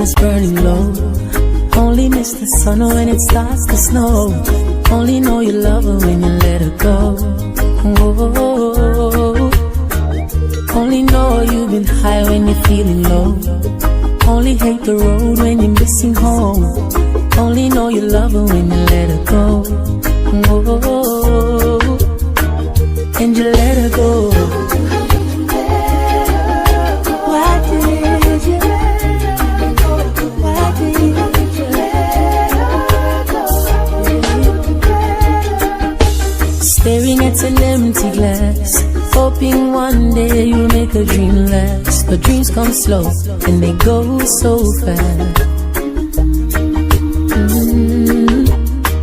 it's burning low. Only miss the sun when it starts to snow. Only know you love her when you let her go. Whoa. Only know you've been high when you're feeling low. Only hate the road when you're missing home. Only know you love her when you let her go. Whoa. And you let her go. Why did you? Why did you let her go? Staring at an empty glass, hoping one day you'll make a dream last. But dreams come slow and they go so fast.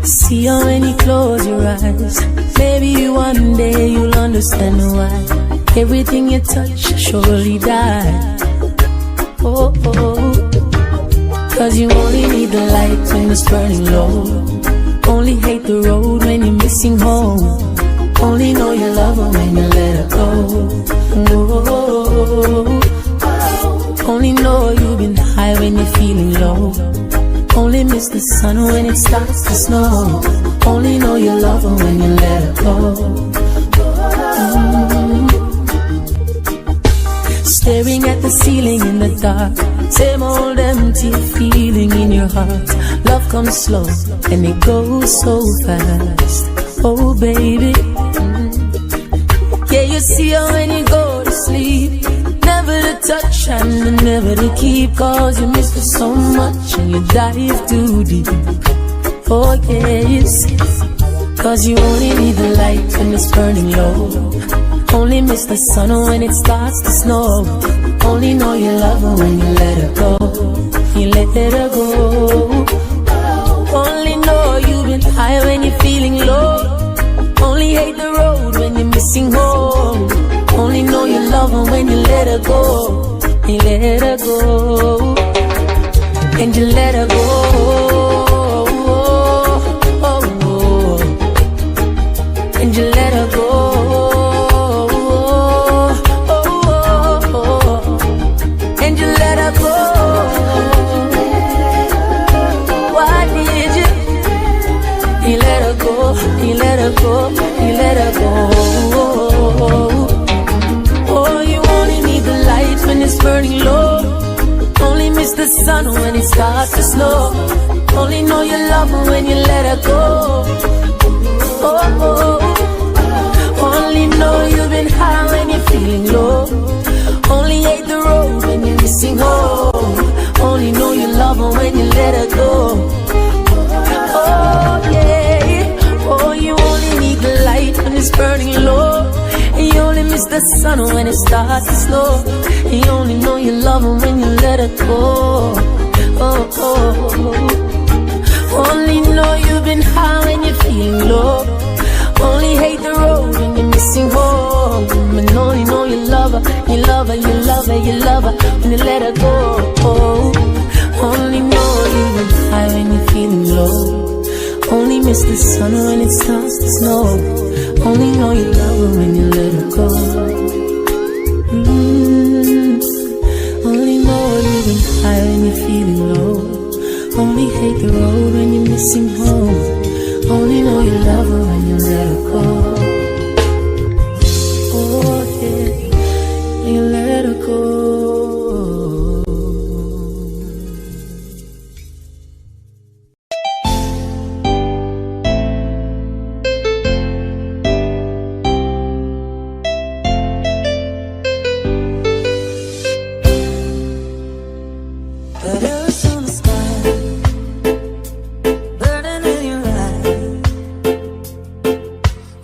See how when you close your eyes, maybe one day you'll understand why everything you touch surely die. Oh, oh. Cause you only need the light when it's burning low. Only hate the road when you're missing home. Only know you love her when you let her go. Oh. Only know you've been high when you're feeling low. Only miss the sun when it starts to snow. Only know you love her when you let her go. Staring at the ceiling in the dark, same old empty feeling in your heart. Love comes slow and it goes so fast. Oh baby, yeah, you see her when you go to sleep. Never to touch and never to keep. Cause you miss her so much and you dive too deep. Oh yes, cause you only need the light when it's burning low. Only miss the sun when it starts to snow. Only know you love her when you let her go. You let her go. Only know you've been high when you're feeling low. Only hate the road when you're missing home. Only know you love her when you let her go. You let her go. And you let her go. And you let her go. And you let her go. Why did you? You let her go. You let her go. You let her go. Oh, you only need the light when it's burning low. Only miss the sun when it starts to snow. Only know you love her when you let her go. Oh. Only know you've been high when you're feeling low. Only hate the road when you're missing home. Only know you love her when you let her go. Oh yeah. Oh, you only need the light when it's burning low. And you only miss the sun when it starts to slow. And you only know you love her when you let her go. Oh. Only know you've been high when you're feeling low. Only hate the road when you're missing home. And only know you love her, you love her, you love her, you love her when you let her go. Only know you've been high when you're feeling low. Only miss the sun when it starts to snow. Only know you love her when you let her go. Only know you've been high when you're feeling low. Only hate the road when you're missing home. Only know you love her when you let her go. Oh yeah, you let her go.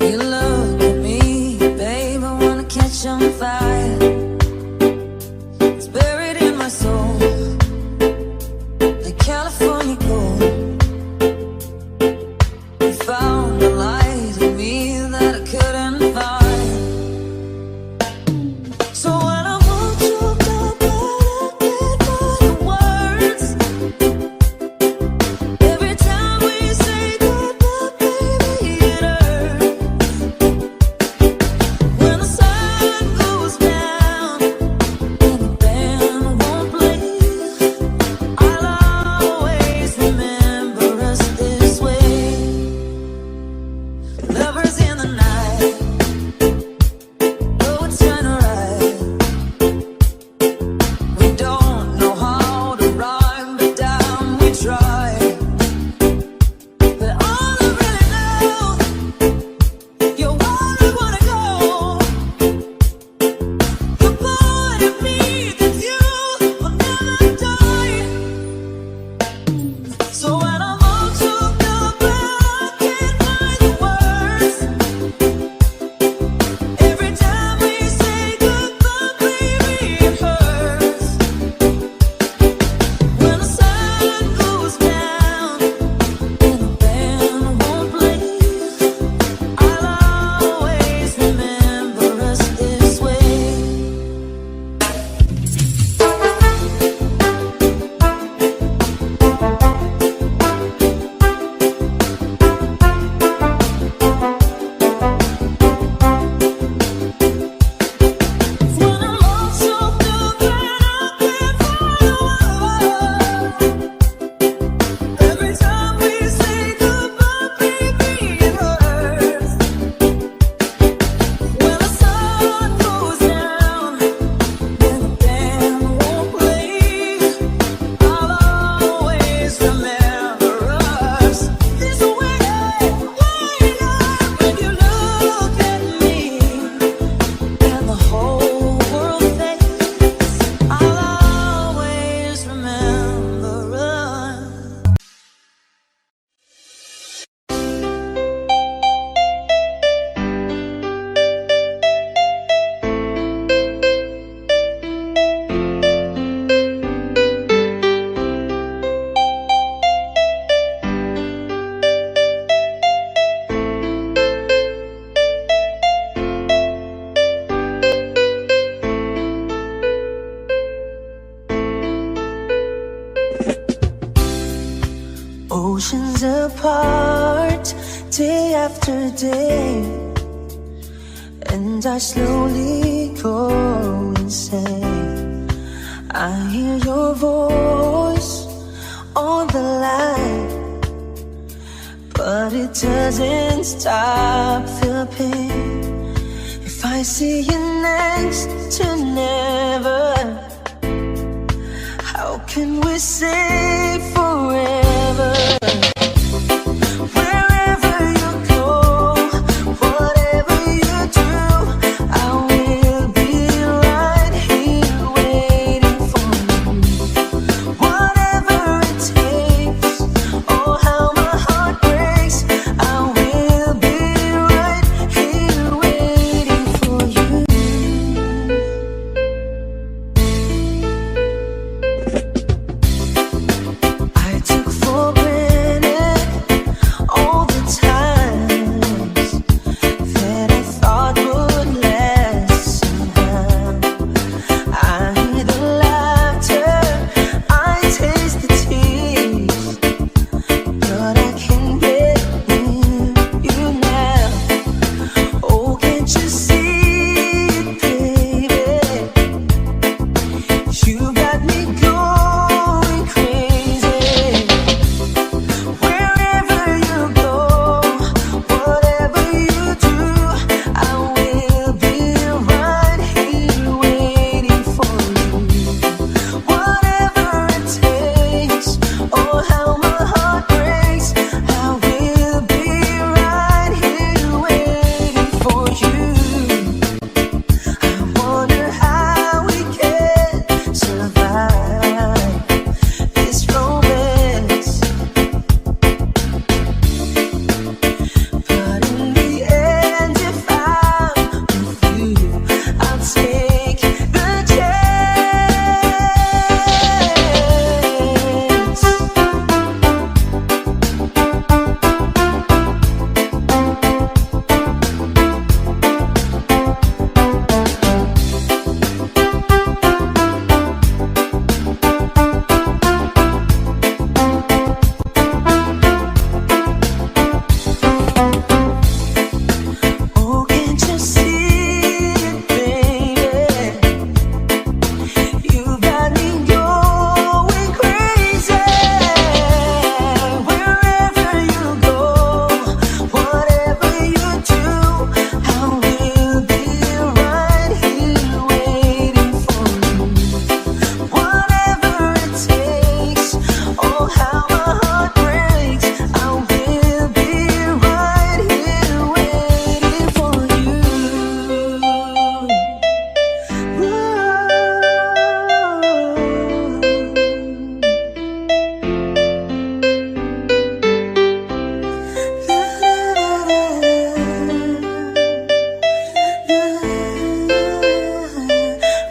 You love Oceans apart, day after day, and I slowly go insane. I hear your voice on the line, but it doesn't stop the pain. If I see you next to never, how can we say forever? Wherever you go, whatever you do, I will be right here waiting for you. Whatever it takes, oh how my heart breaks, I will be right here waiting for you. I took for granted all the times that I thought would last somehow. I hear the laughter, I taste the tears, but I can't get near you now. Oh, can't you see it, baby? You got me going crazy. Wherever you go, whatever you do, I will be right here waiting for you. Whatever it takes, oh how my heart breaks, I will be right here waiting for you. I wonder how we can survive this romance, but in the end, if I'm with you, I'll take the chance. Oh, can't you see it, baby? You got me going crazy. Wherever you go, whatever you do, I will be right here waiting for you. Whatever it takes, oh how my heart breaks, I will be right here waiting for you.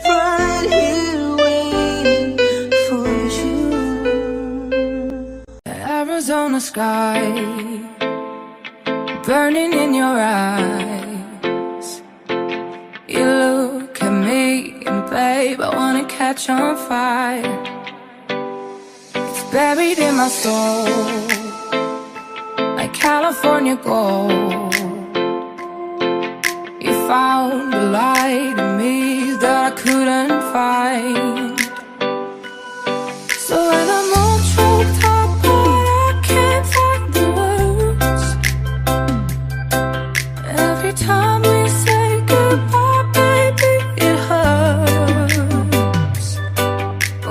Right here waiting for you. Arizona sky burning in your eyes. You look at me and babe, I wanna catch on fire. It's buried in my soul like California gold. You found a light in me that I couldn't find. So when I'm all choked up, but I can't find the words. Every time we say goodbye, baby, it hurts.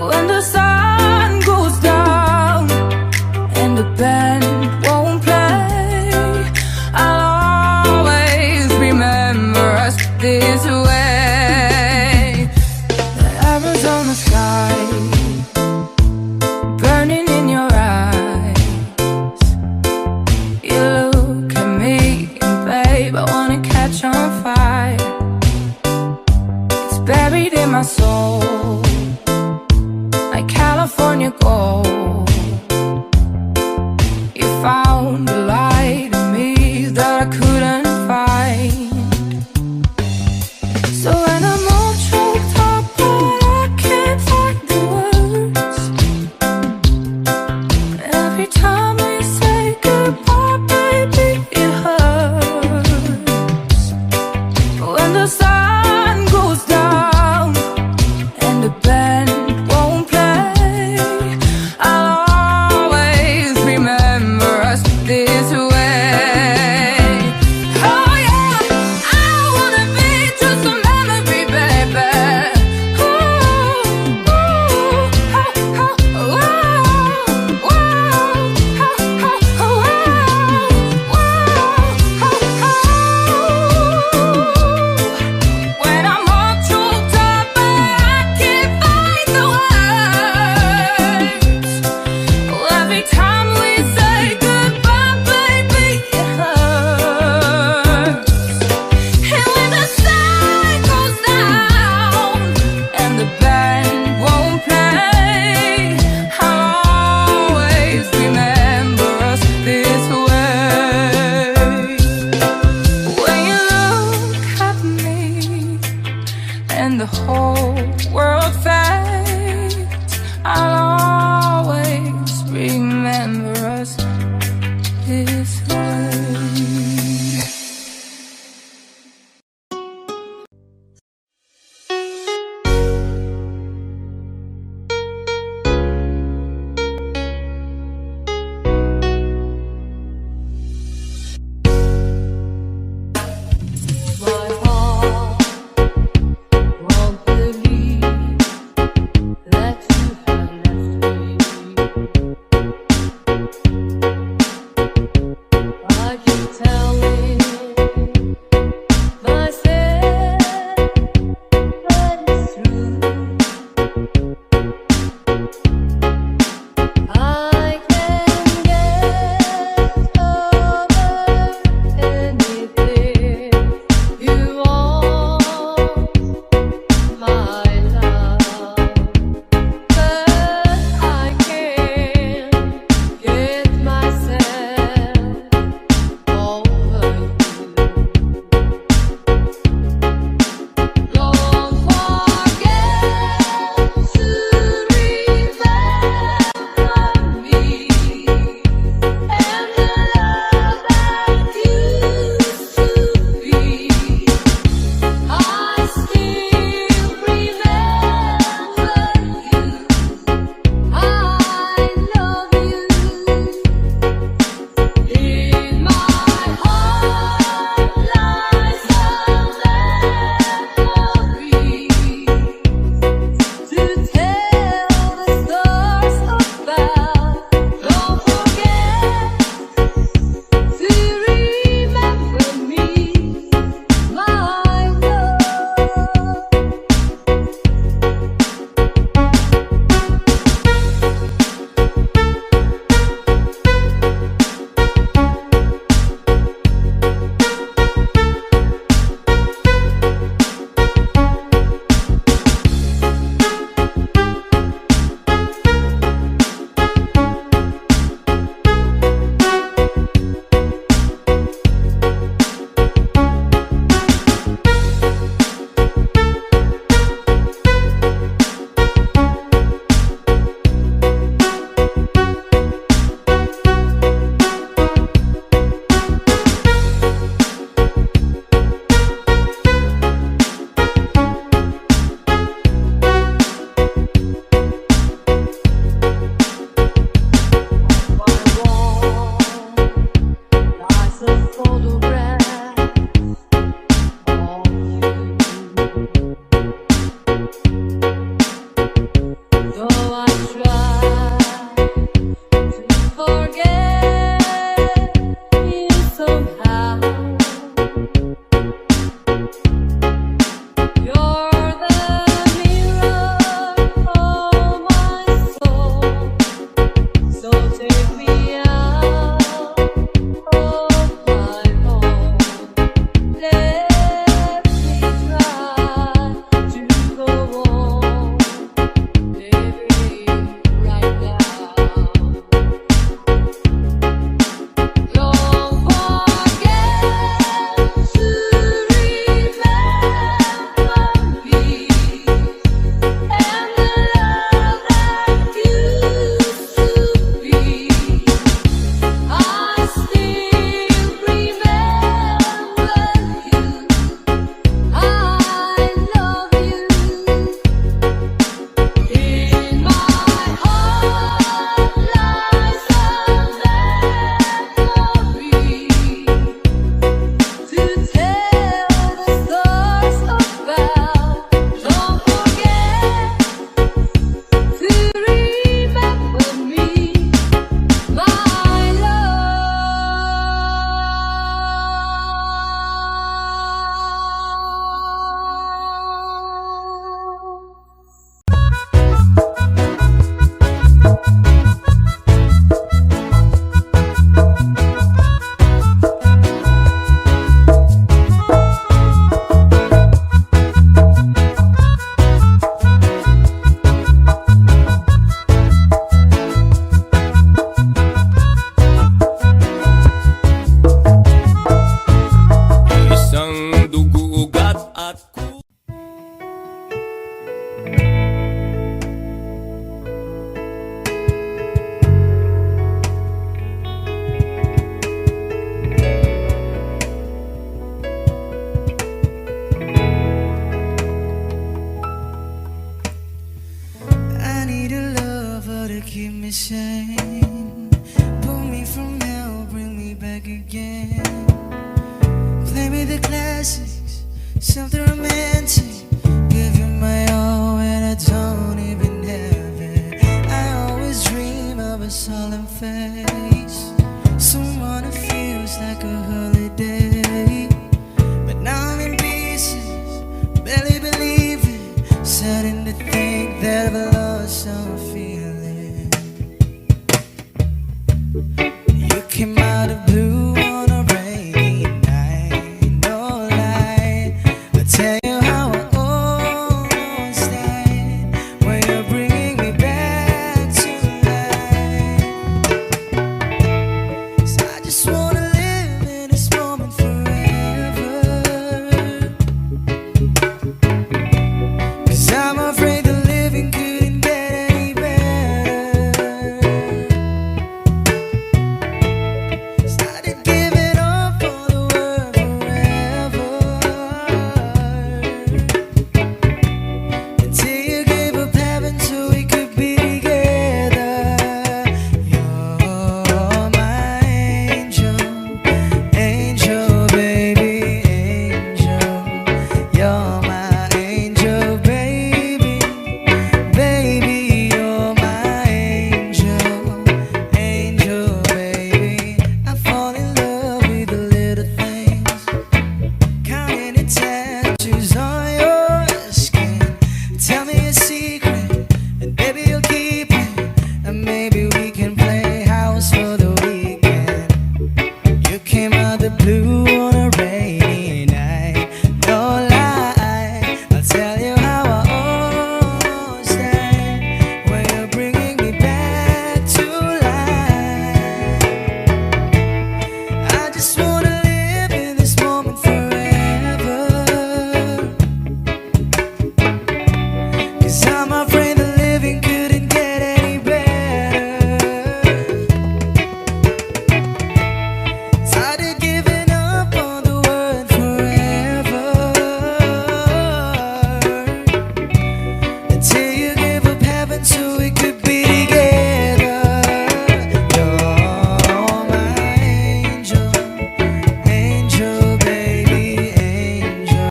When the sun goes down and the band won't play, I'll always remember us this way. The Arizona sky burning in your eyes. You look at me and babe, I wanna catch on fire. It's buried in my soul like California gold. You found a light in me that I couldn't find. So when I'm all choked up, but I can't find the words. Every time we me sane. Pull me from hell, bring me back again. Play me the classics, something romantic. Give you my all and I don't even have it. I always dream of a solemn face, someone who feels like a holiday. But now I'm in pieces, barely believing, starting to think that I've lost some feeling. You came out of blue on a rainy night, no lie. I tell you how I almost died when you're bringing me back to life. So I just wanna live in this moment forever, 'cause I'm afraid the living couldn't get any better. Started giving up on the word forever, until you gave up heaven so we could be together. You're my angel, angel, baby, angel. You're my angel, baby, baby. You're my angel, angel, baby. I fall in love with the little things, counting the tattoos on your skin. Tell me a secret, and baby you'll keep it, and maybe we can play house for the weekend. You came out the blue on a rainy night, no lie. I'll tell you how I almost died when you're bringing me back to life. I just wanna live in this moment forever, 'cause I'm afraid the living couldn't get any better. Started giving up on the word forever, until you gave up heaven so we could be together. You're my angel, angel, baby, angel.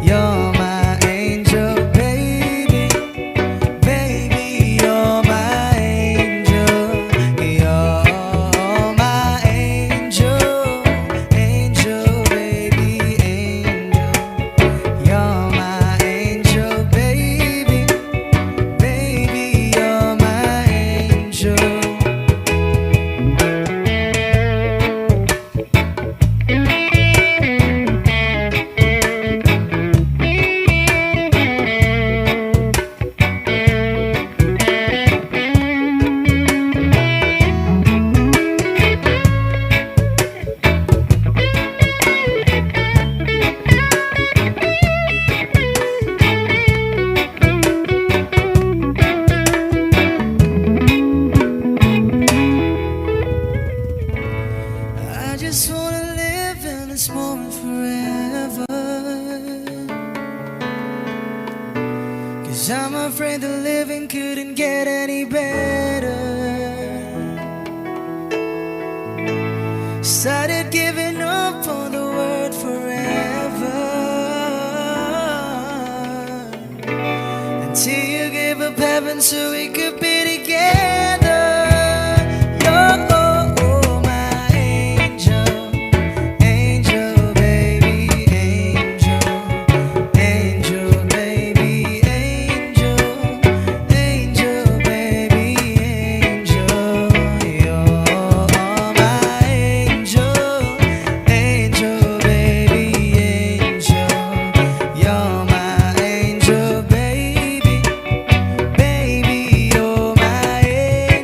You're my angel, baby, baby. You're my angel, you're my angel, angel, baby, angel. You're my angel, baby, baby. You're my angel. I just wanna live in this moment forever, 'cause I'm afraid the living couldn't get any better. Started giving up on the word forever, until you gave up heaven so we could be together. You're my angel, angel, baby, angel, angel, baby, angel, angel, baby, angel. You're my angel, angel, baby, angel. You're my angel, baby, baby. You're my angel.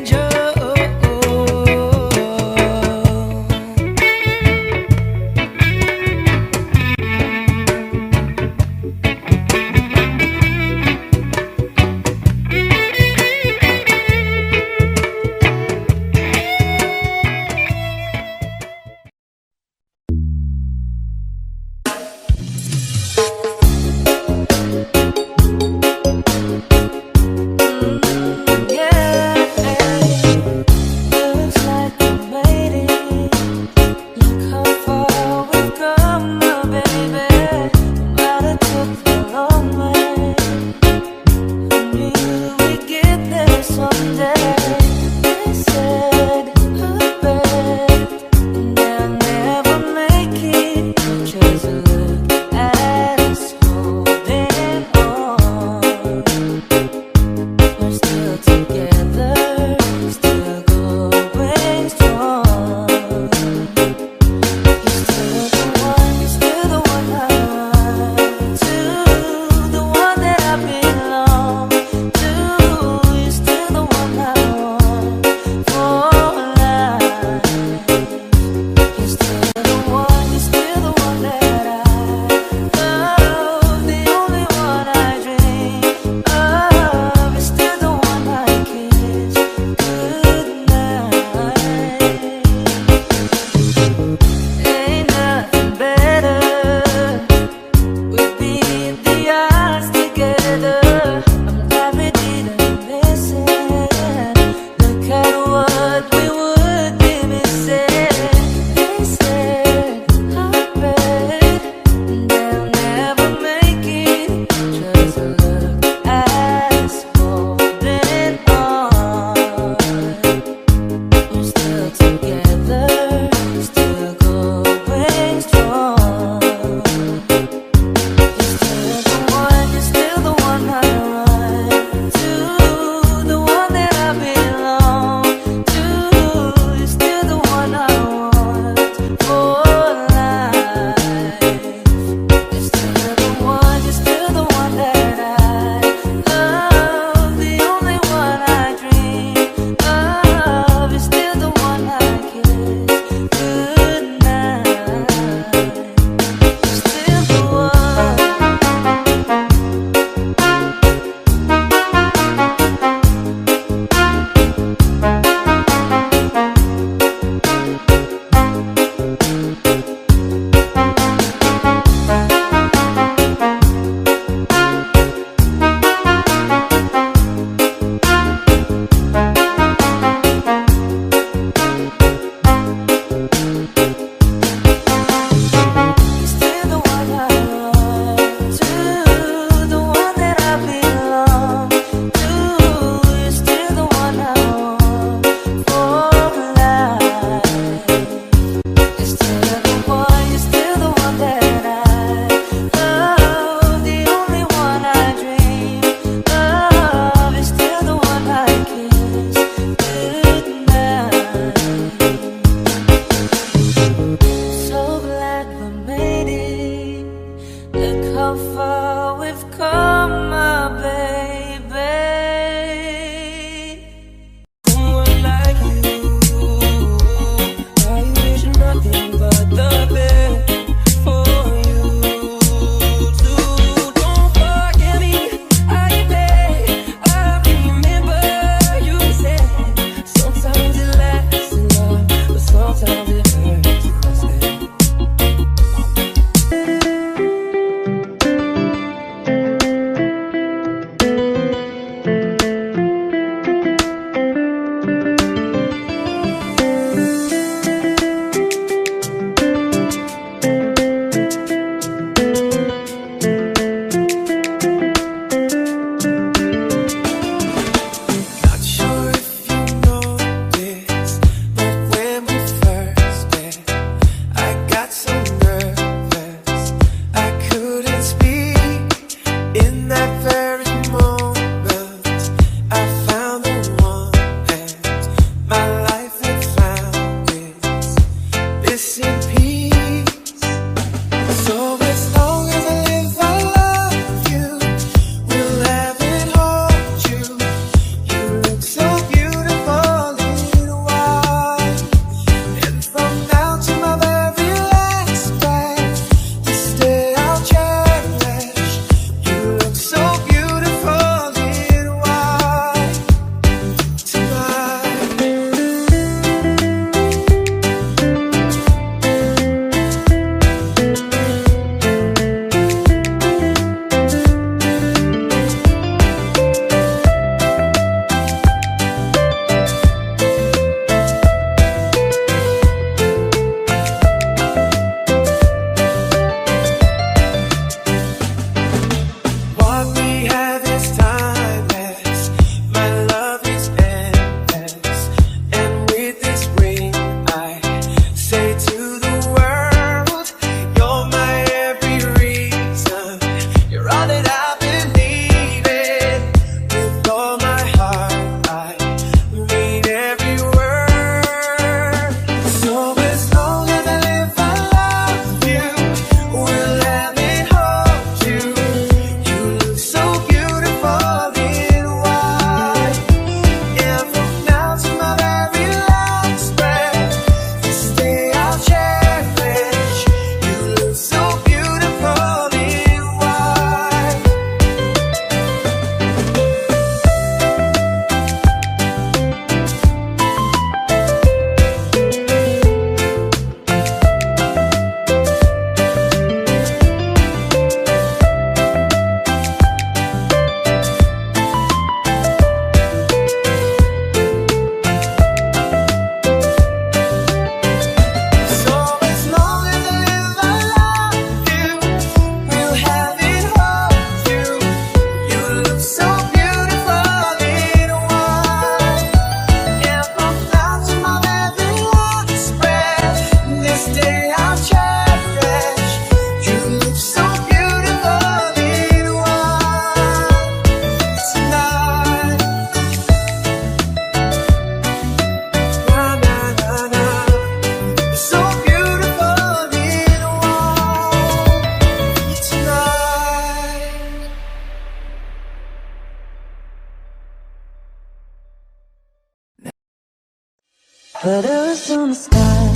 Letters on the sky,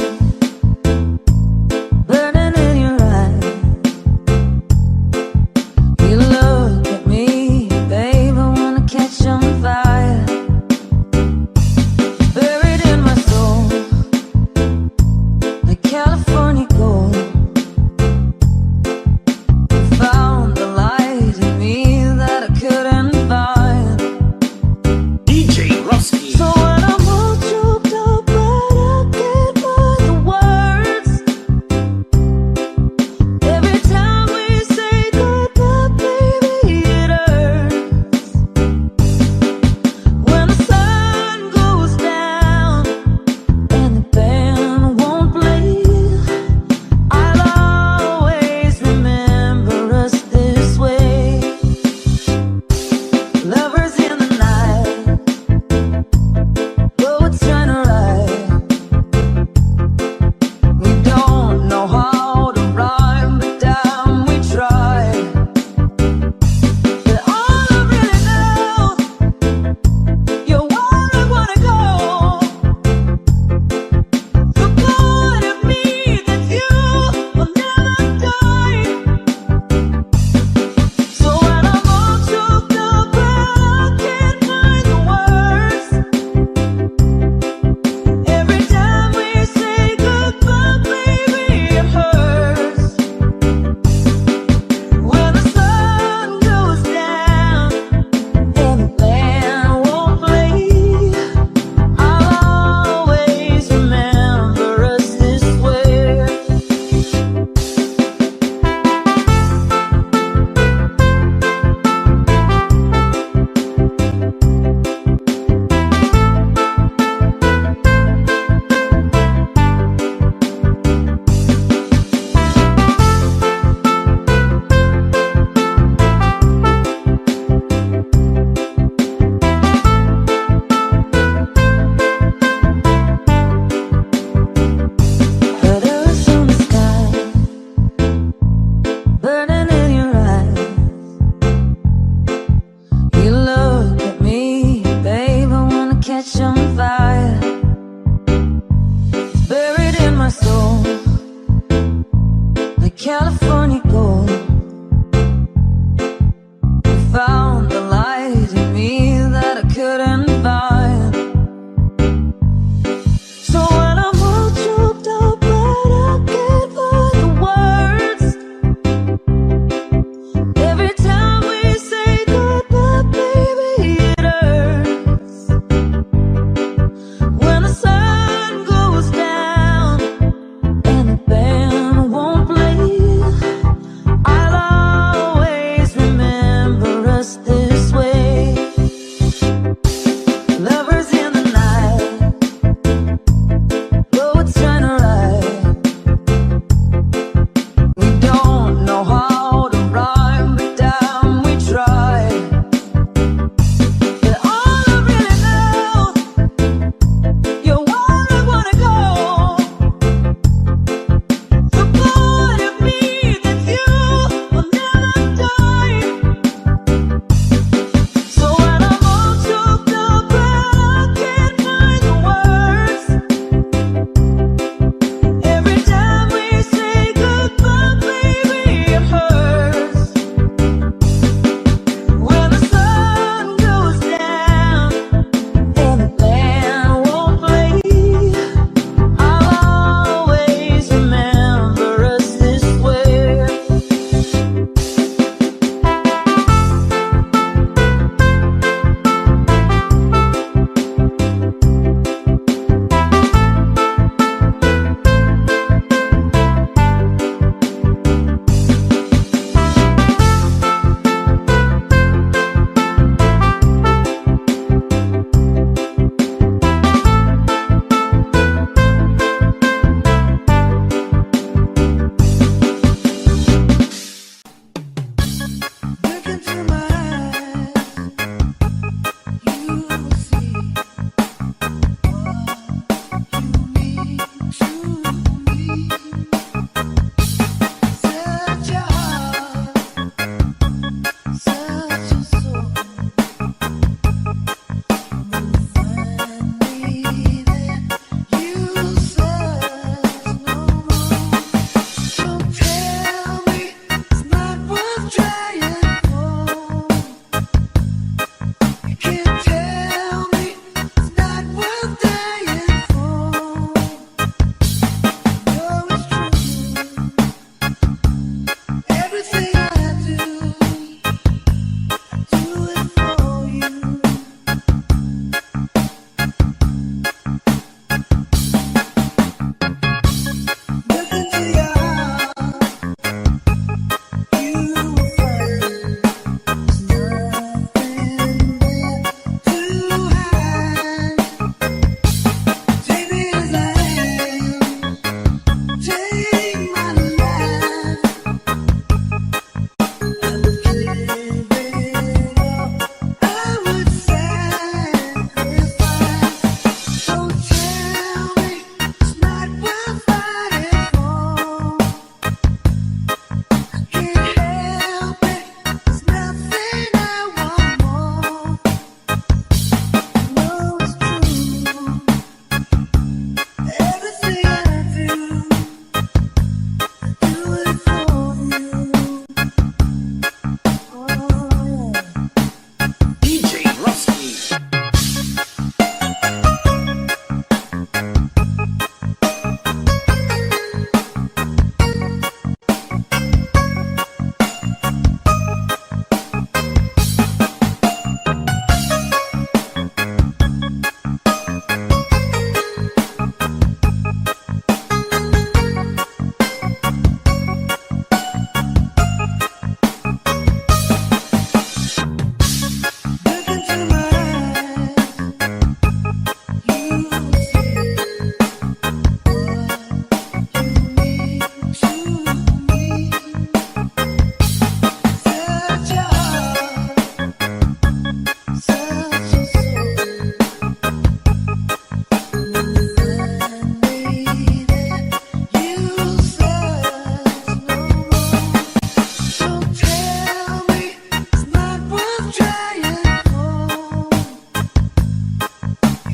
burning in your eyes. You look at me, babe, I wanna catch on fire. Buried in my soul, like California gold. Found the light in me that I couldn't find. DJ Rusky. So when I'm all choked up, but I can't find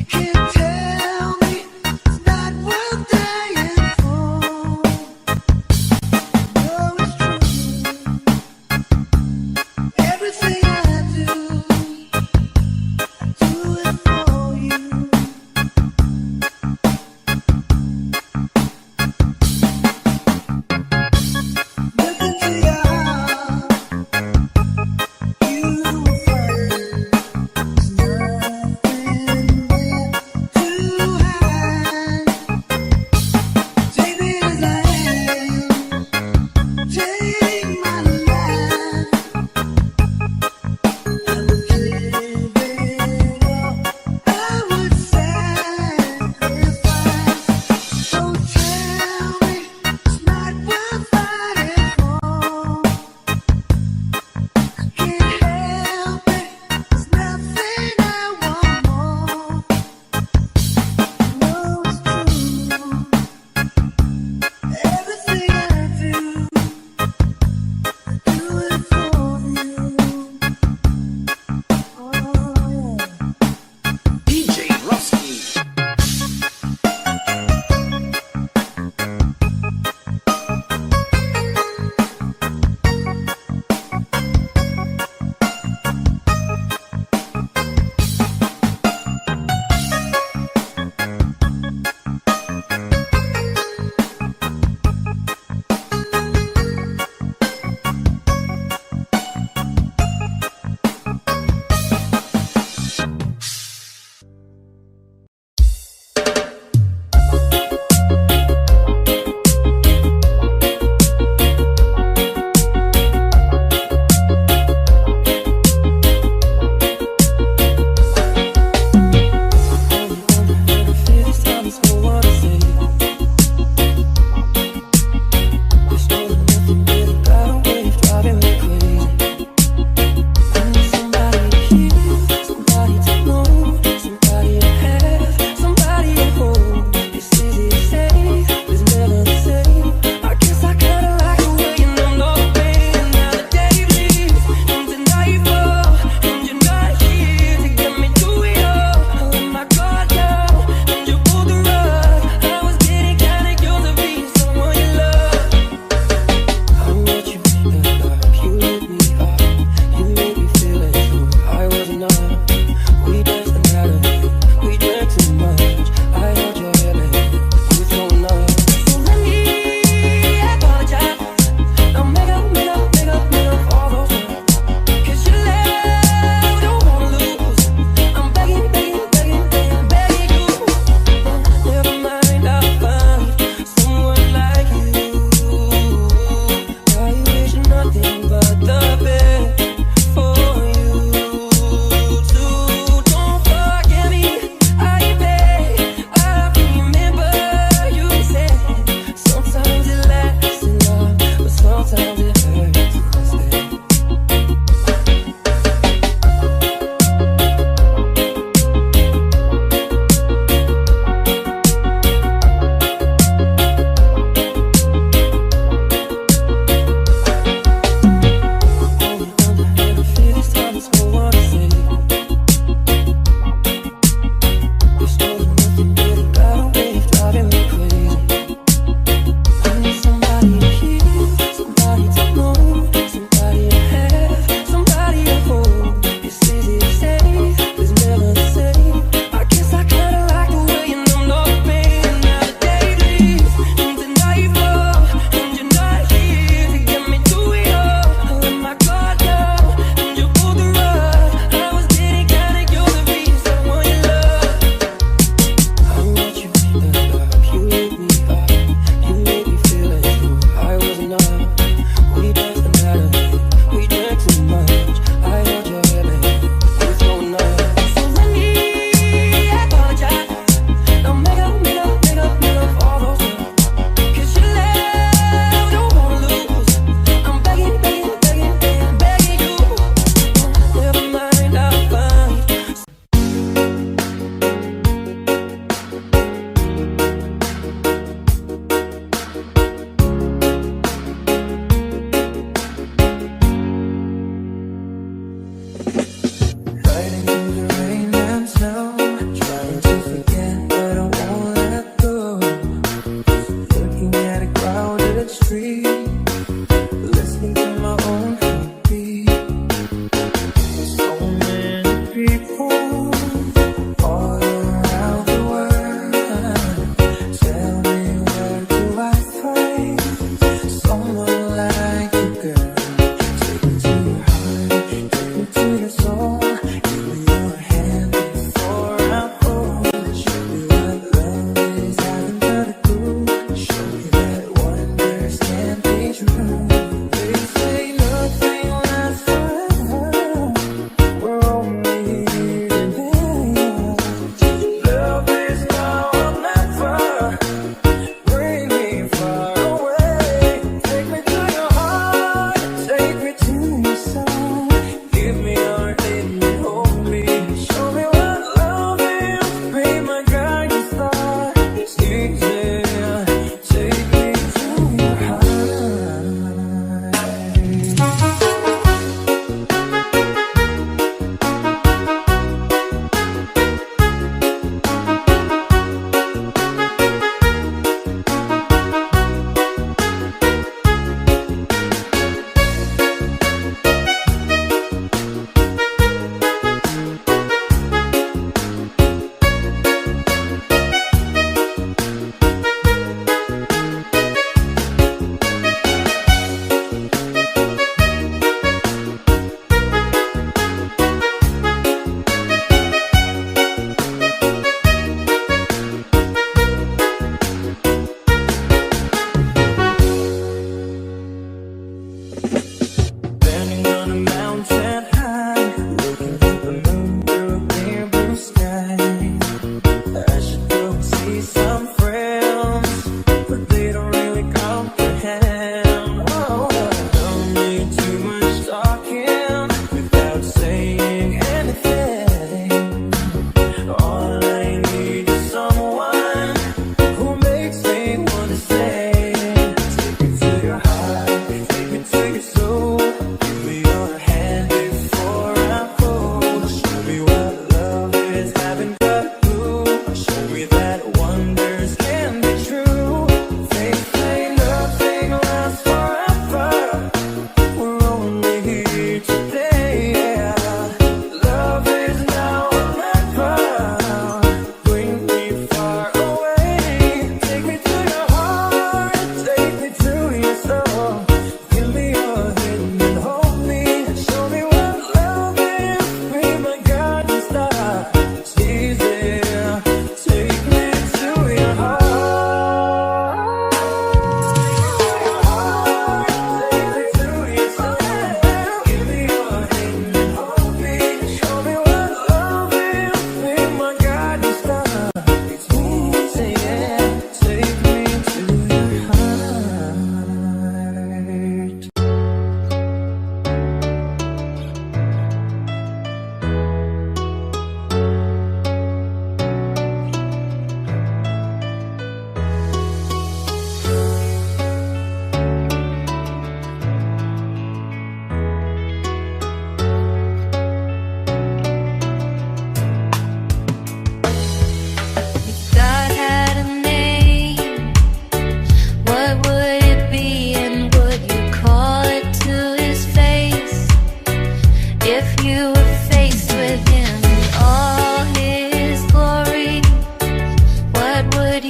Can't tell me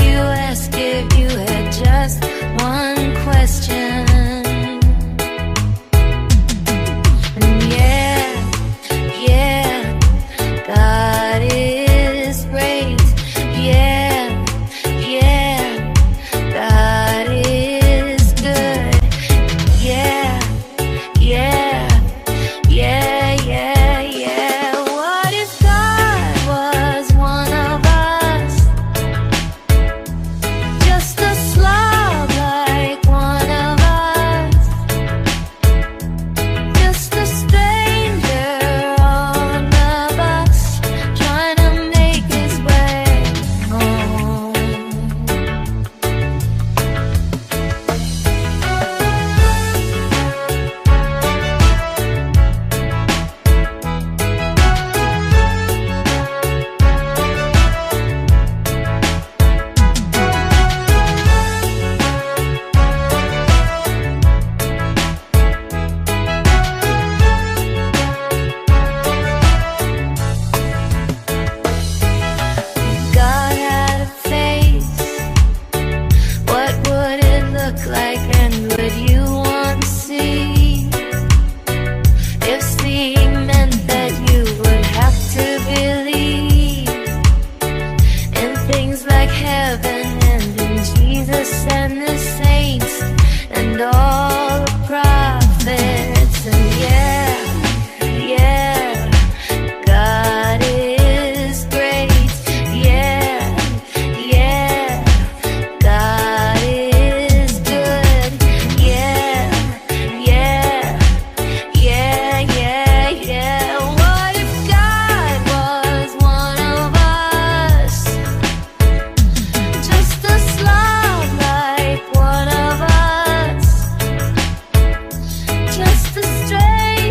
you ask if you had just one question? And yeah, God is great. Yeah, God is good. Yeah. What if God was one of us? Just a slob like one of us. Just a stranger on the bus, trying to make his way home. God had a face, what would it look like, and would you want to see? If seeing meant that you would have to believe in things like heaven and in Jesus and the saints and all the prophets. And God is great. Yeah, God is good. Yeah. What if God was one of us? Just a slob like one of us. Just a stranger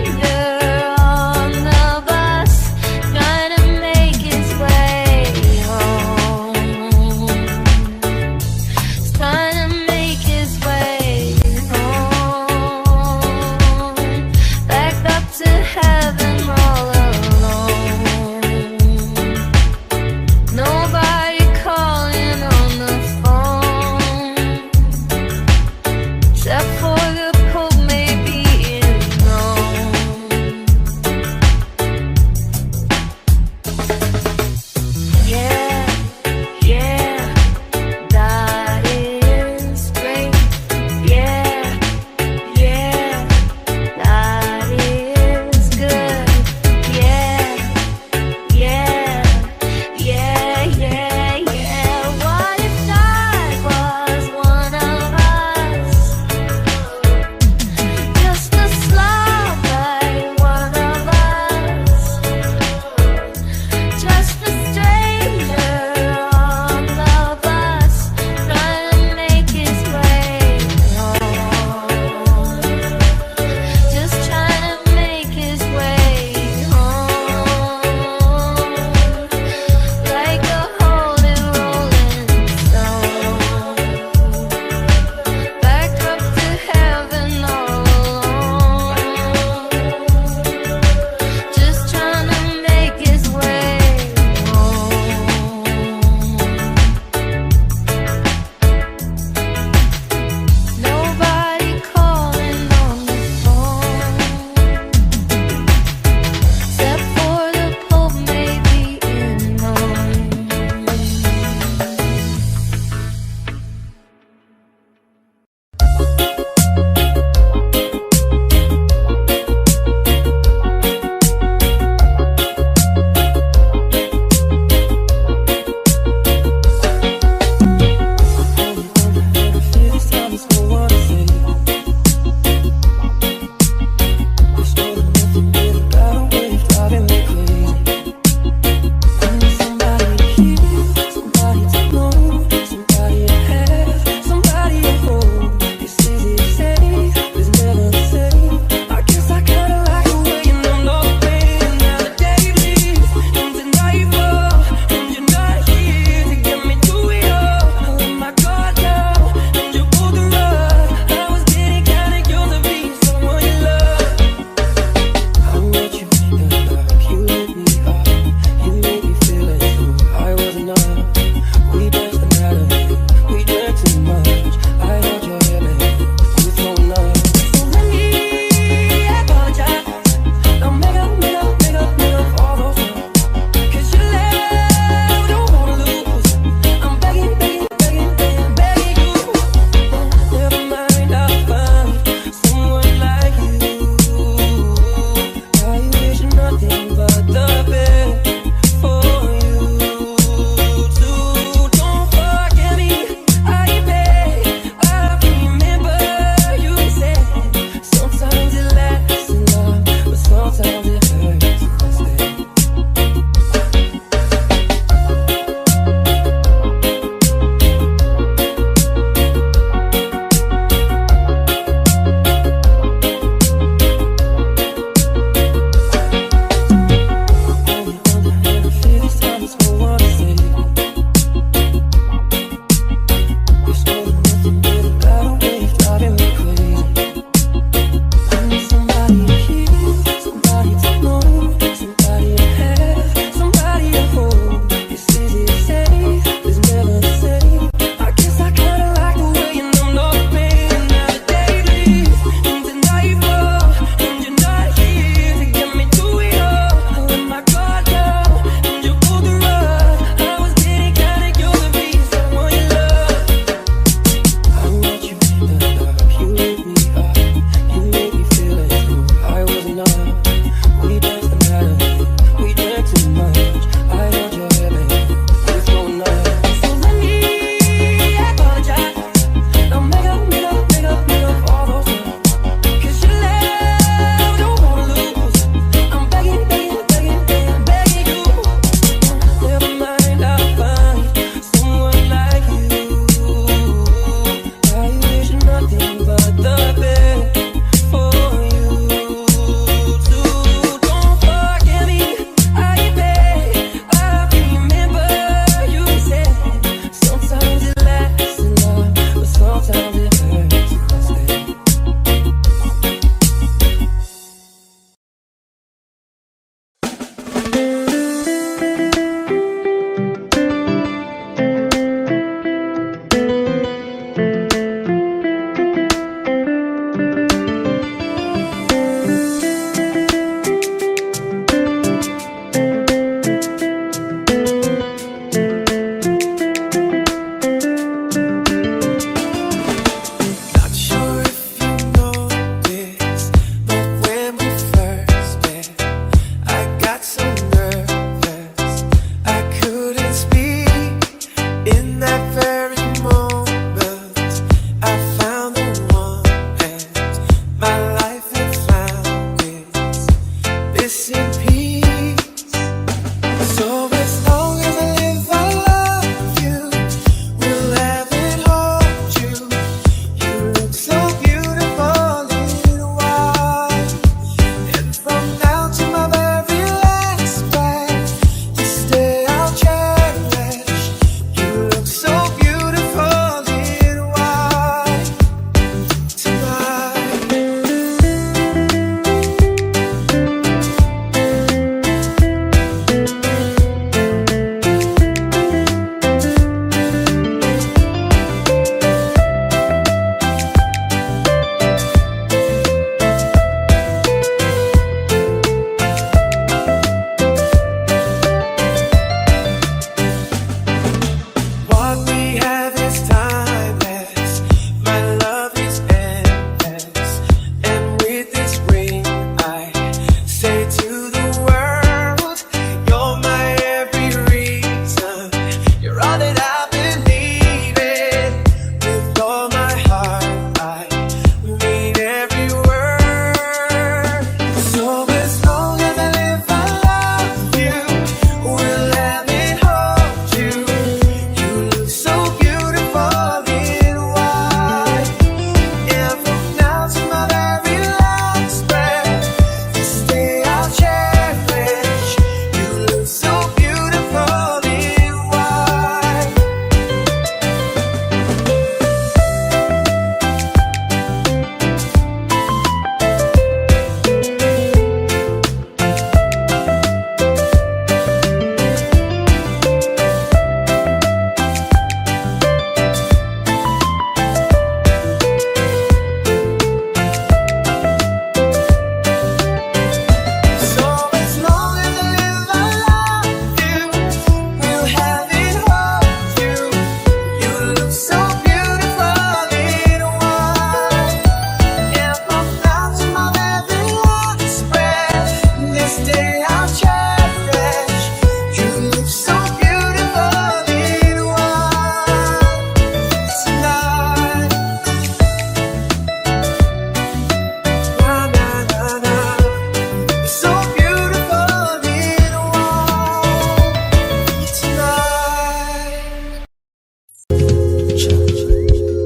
touch.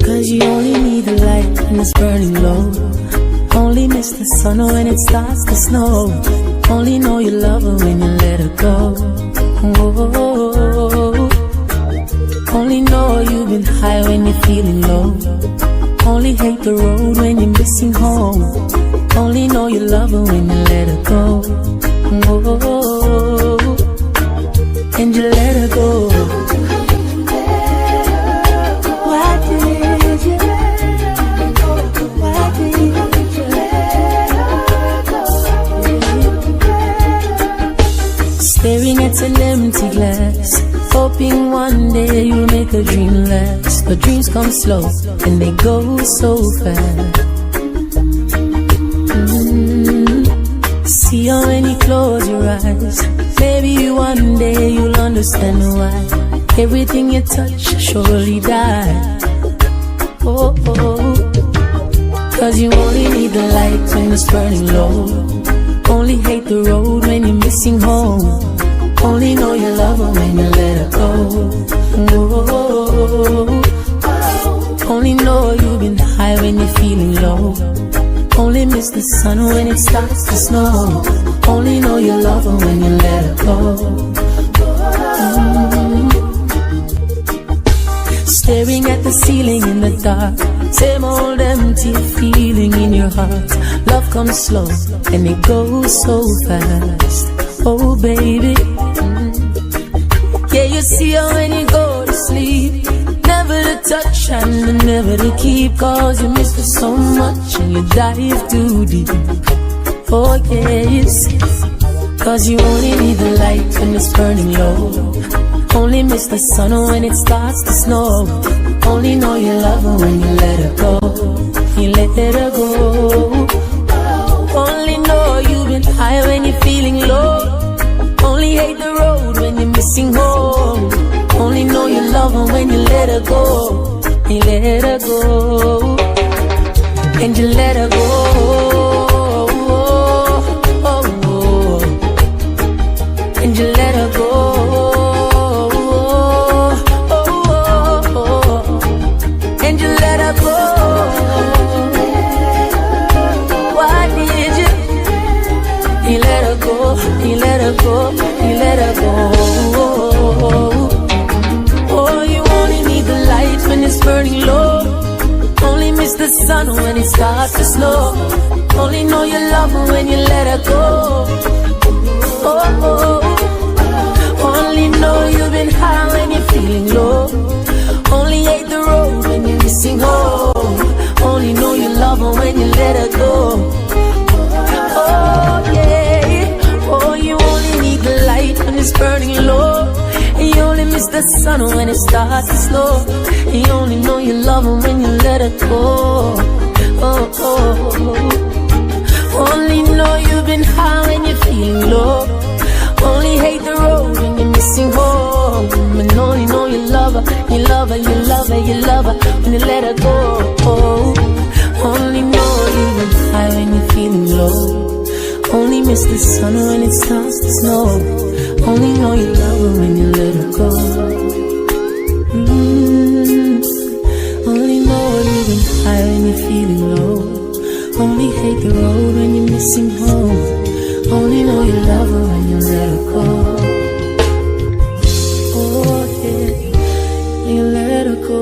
Cause you only need the light when it's burning low. Only miss the sun when it starts to snow. Only know you love her when you let her go. Whoa. Only know you've been high when you're feeling low. Only hate the road when you're missing home. Only know you love her when you let her go. Whoa. And you let her go. Why did you let her go? Why did you let her go? Staring at an empty glass, hoping one day you'll make a dream last. But dreams come slow and they go so fast. See how when you close your eyes, maybe one day you'll understand why everything you touch surely die. Oh, oh. Cause you only need the light when it's burning low. Only hate the road when you're missing home. Only know you love her when you let her go. Oh. Only know you've been high when you're feeling low. Only miss the sun when it starts to snow. Only know you love her when you let her go. Staring at the ceiling in the dark, same old empty feeling in your heart. Love comes slow and it goes so fast. Oh baby, yeah, you see her when you go to sleep. Never to touch and never to keep. Cause you miss her so much and you dive too deep. Oh yes, cause you only need the light when it's burning low. Only miss the sun when it starts to snow. Only know you love her when you let her go. You let her go. Only know you've been high when you're feeling low. Only hate the road when you're missing home. Only know you love her when you let her go. You let her go. And you let her go. And you let her go. And you let her go. Why did you? You let her go. You let her go. You let her go. Oh, you only need the light when it's burning low. Only miss the sun when it starts to snow. Only know you love her when you let her go. Oh. Only know you've been high when you're feeling low. Only hate the road when you're missing home. Only know you love her when you let her go. Oh yeah. Oh, you only need the light when it's burning low. And you only miss the sun when it starts to snow. And you only know you love her when you let her go. Oh. Only know you've been high when you're feeling low. Only hate the road when you're missing home. And only know you love her, you love her, you love her, you love her when you let her go. Only know you've been high when you're feeling low. Only miss the sun when it starts to snow. Only know you love her when you let her go. Only know you've been high when you're feeling low. Only hate the road when you're missing home. Only know you love her when you let her go. Oh yeah, you let her go.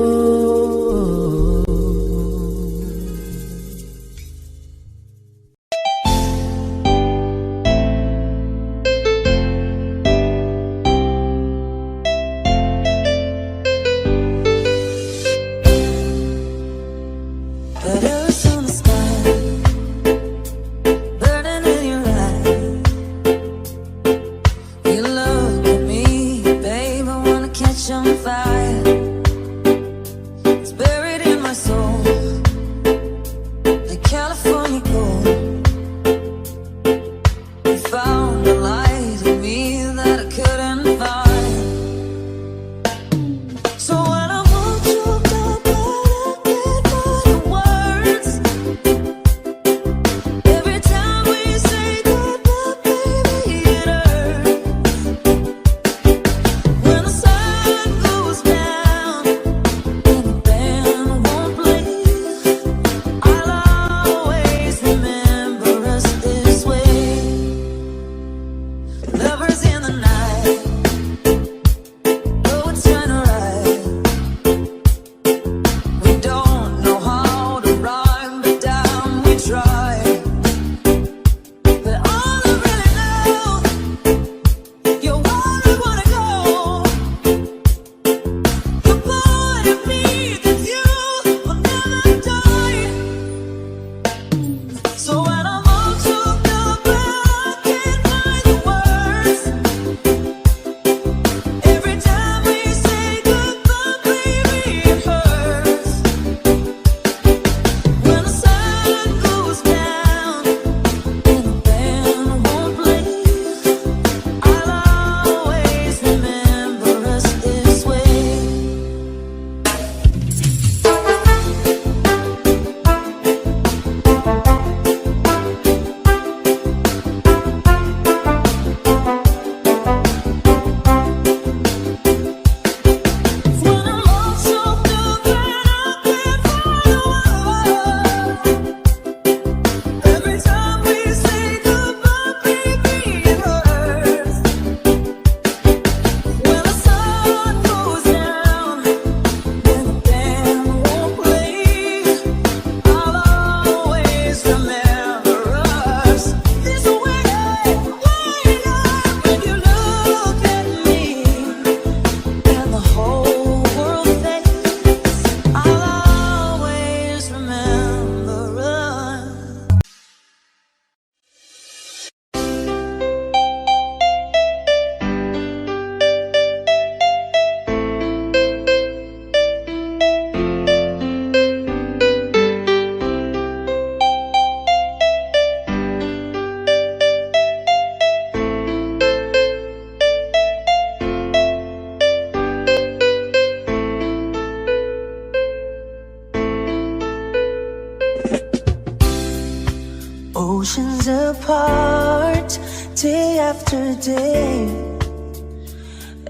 oceans apart, day after day,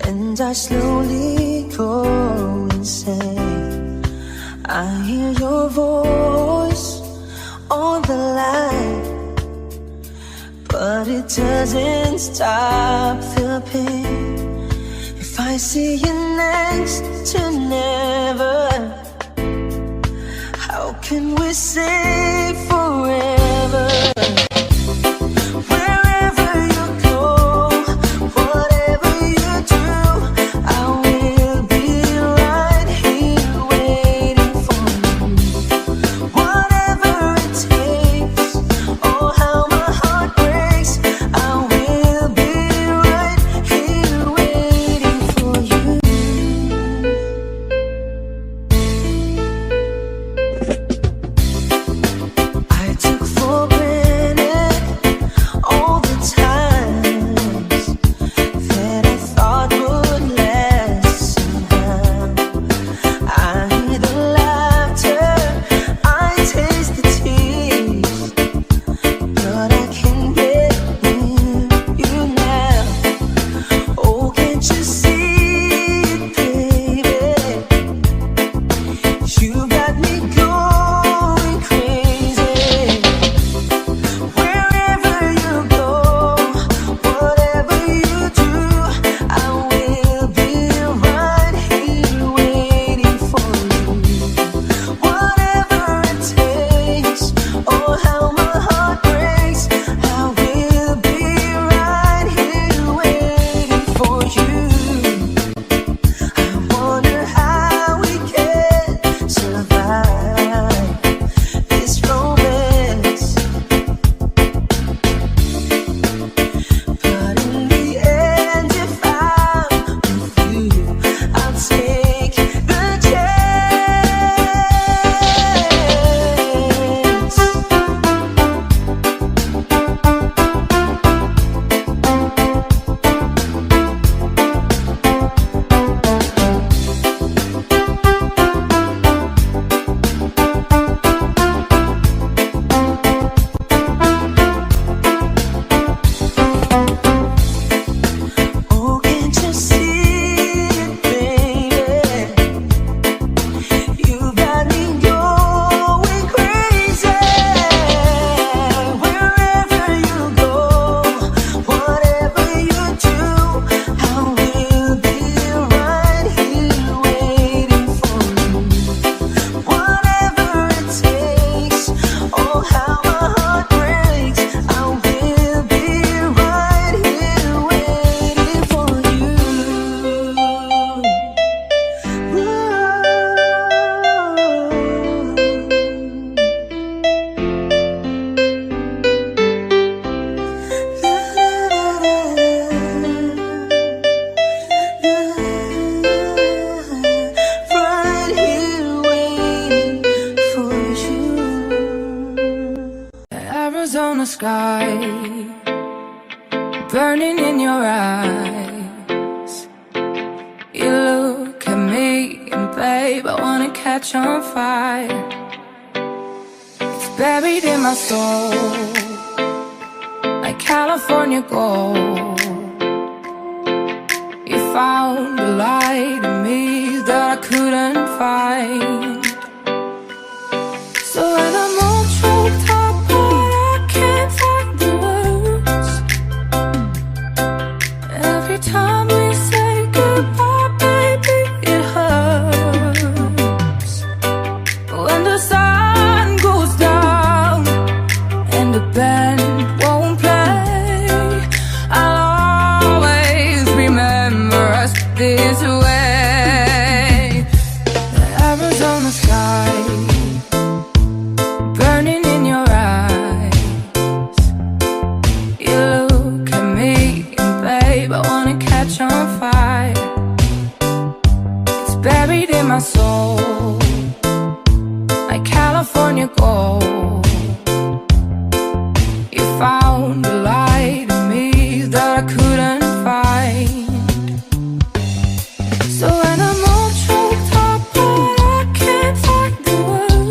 and I slowly go insane. I hear your voice on the line, but it doesn't stop the pain. If I see you next to never, how can we say forever? Wherever you go, whatever you do, I will be right here waiting for you. Whatever it takes, oh how my heart breaks, I will be right here waiting for you. I took for granted all the times that I thought would last somehow. I hear the laughter, I taste the tears, but I can't get near you now. Oh, can't you see it, baby? You got me going crazy. Wherever you go, whatever you do, I will be right here waiting for you. Whatever it takes, oh how my heart breaks, I will be right here waiting for you. I wonder how we can survive this romance, but in the end, if I'm with you, I'll take the chance. Oh, can't you see it, baby? You got me going crazy. Wherever you go, whatever you do, I will be right here waiting for you. Whatever it takes, oh how my heart breaks, I will be right here waiting for you. Right here waiting for you. Arizona sky burning in your eyes. You look at me and babe, I wanna catch on fire. It's buried in my soul like California gold. You found a light in me that I couldn't find. So when I'm all choked up, but I can't find the words. Every time we say goodbye, baby, it hurts. When the sun goes down and the band won't play, I'll always remember us this way. The Arizona sky burning in your eyes. You look at me and babe, I wanna catch on fire. It's buried in my soul like California gold. You found a light in me that I couldn't find. So when I'm all choked up, but I can't find the words.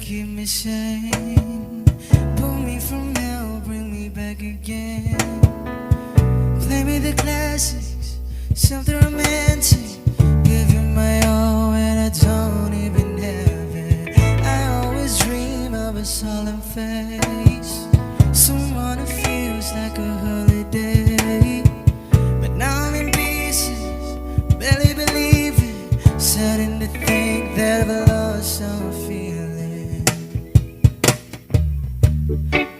keep me sane. Pull me from hell, bring me back again. Play me the classics, something romantic. Give you my all when I don't even have it. I always dream of a solemn face, someone who feels like a holiday. But now I'm in pieces, barely believing, starting to think that I've lost some feeling.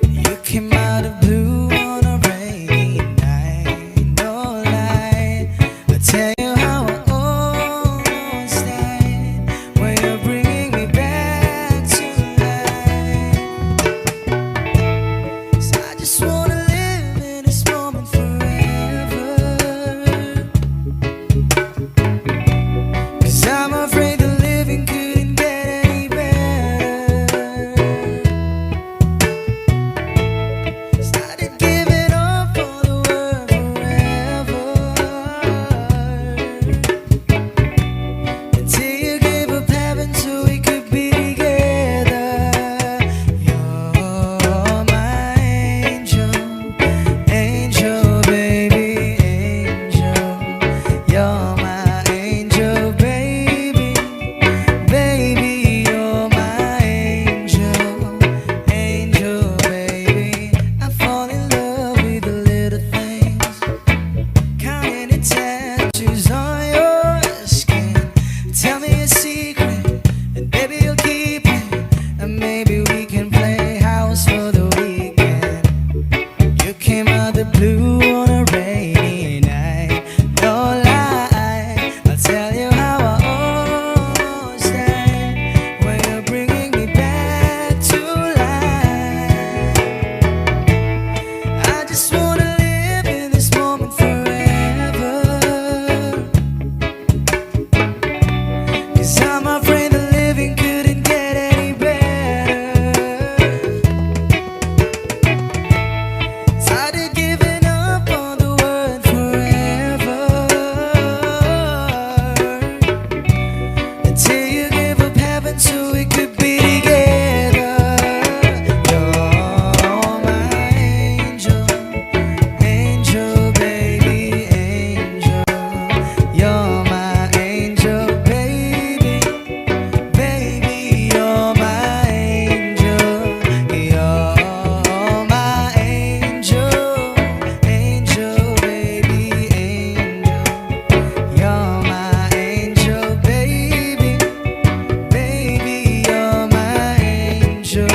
You came out of blue on a rainy night, no lie. I tell you how I almost died when you're bringing me back to life. So I just wanna live in this moment forever, 'cause I'm afraid the living couldn't get any better. Started giving up on the word forever, until you gave up heaven so we could be together. You're my angel, angel, baby, angel. You're my angel, baby, baby. You're my angel, angel, baby. I fall in love with the little things, counting the tattoos on your skin. Tell me a secret, and baby you'll keep it, and maybe we can play house for the weekend. You came out the blue on a rainy night, no lie. I'll tell you how I almost died when you're bringing me back to life. I just wanna live in this moment forever, 'cause I'm afraid the living couldn't get any better. Started giving up on the word forever, until you gave up heaven so we could be together. You're my angel, angel, baby, angel. You're my angel, baby, baby. You're my angel, you're my angel, angel, baby, angel. You're my angel, baby, baby. You're my angel.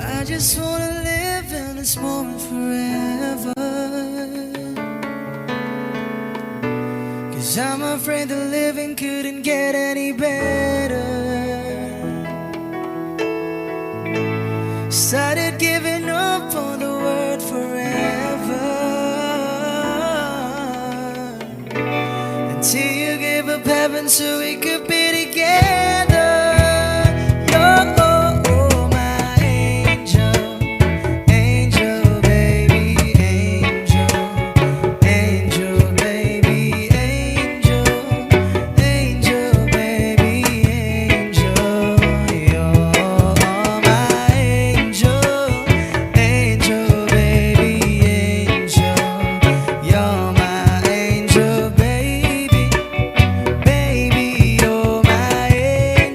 I just wanna live in this moment forever, 'cause I'm afraid the living couldn't get any better. Started giving up on the word forever, until you gave up heaven so we could be together. You're my angel, angel, baby, angel, angel, baby, angel, angel, baby, angel. You're my angel, angel, baby, angel. You're my angel, baby, baby. You're my angel.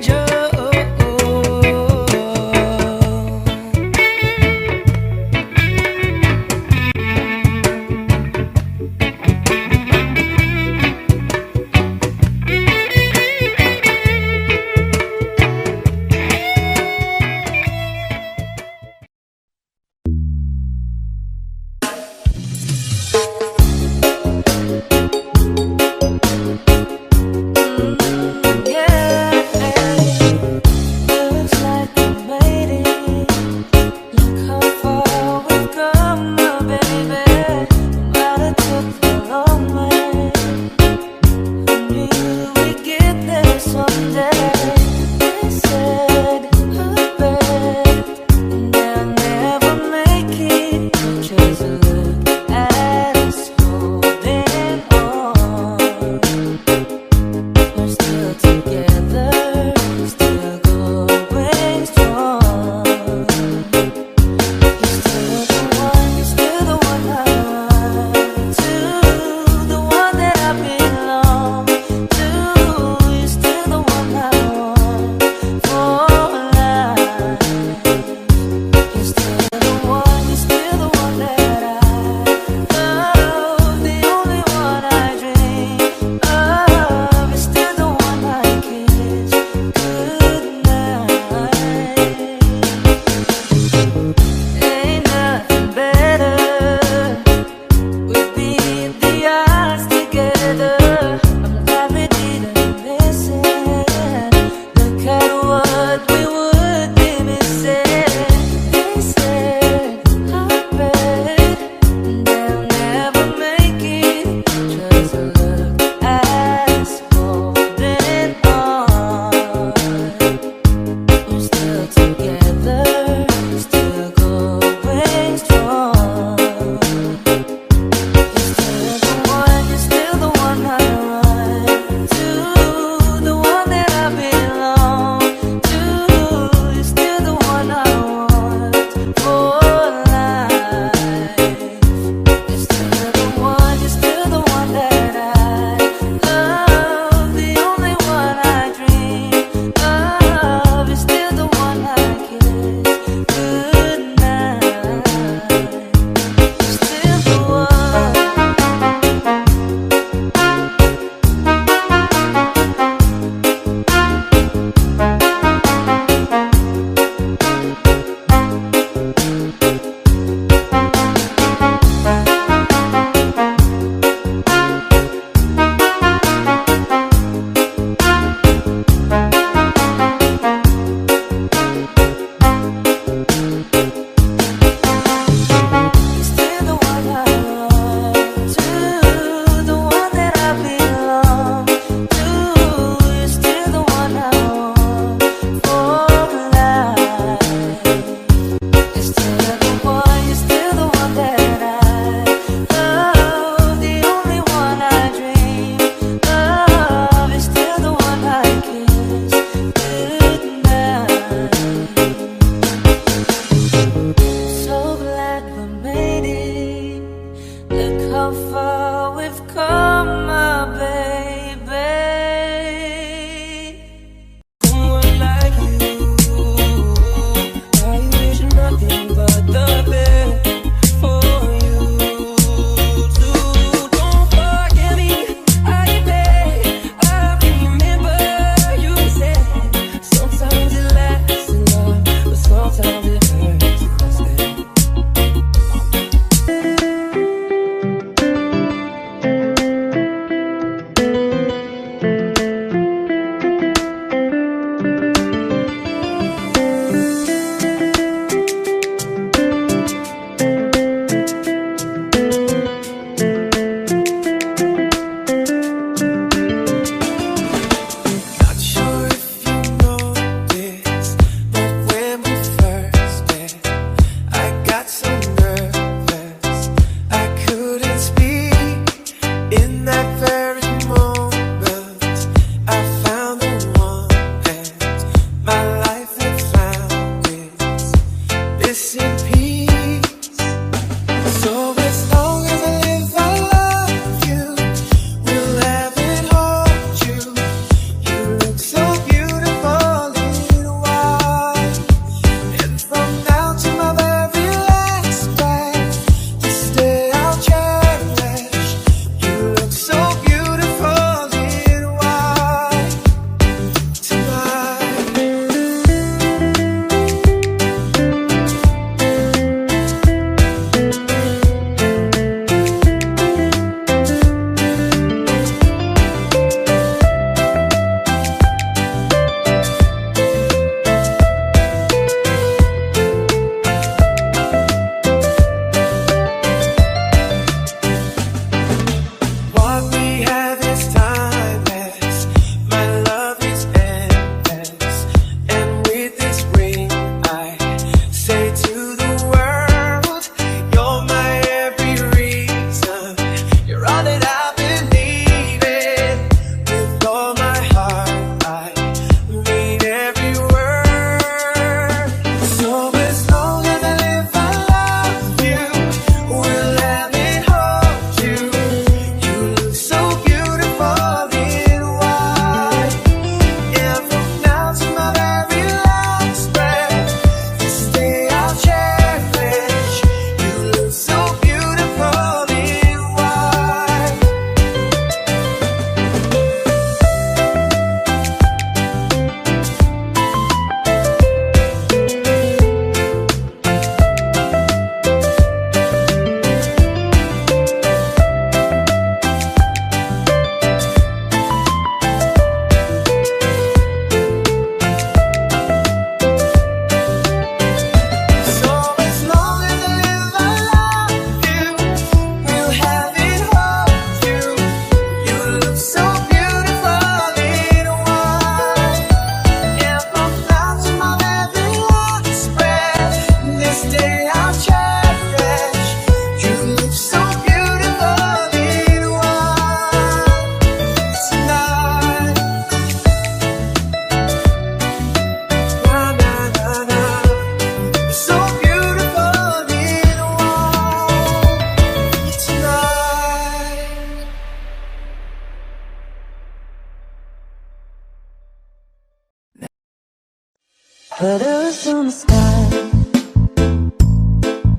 Letters on the sky,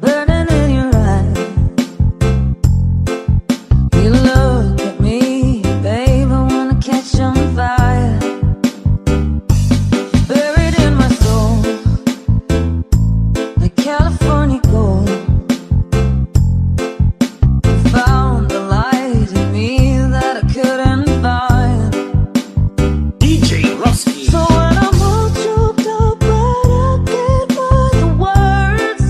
burning in your eyes. You look at me, babe, I wanna catch on fire. Buried in my soul, like California gold. You found the light in me that I couldn't find. DJ Rusky. So when I'm all choked up, but I can't find the words.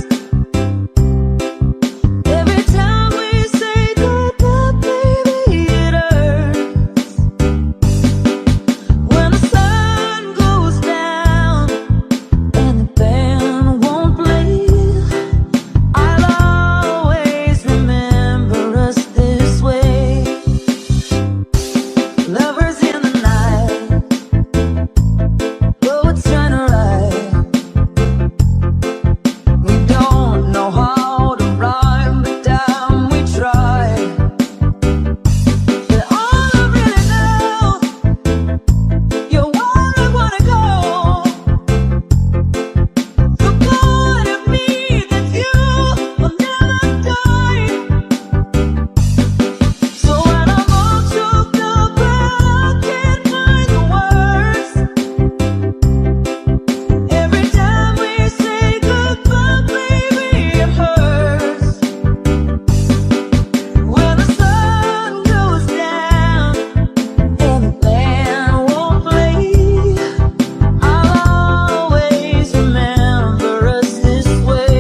Every time we say goodbye, baby, it hurts. When the sun goes down and the band won't play, I'll always remember us this way. Lovers in the night, poets trying to write. We don't know how to rhyme, but damn, we try. But all I really know, you're where I wanna go. The part of me that you will never die. So when I'm all choked up and I can't find the words, every time we say goodbye, baby, it hurts. When the sun goes down and the band won't play, I'll always remember us this way.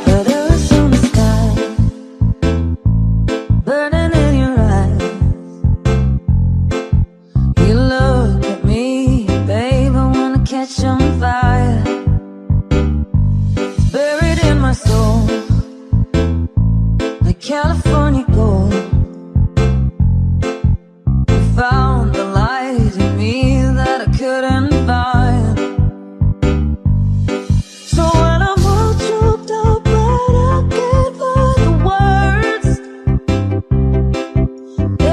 Letters on the sky, burning in your eyes. You look at me, babe, I wanna catch on fire. It's buried in my soul, like California gold. You found the light in me that I couldn't find. So when I'm all choked up, but I can't find the words,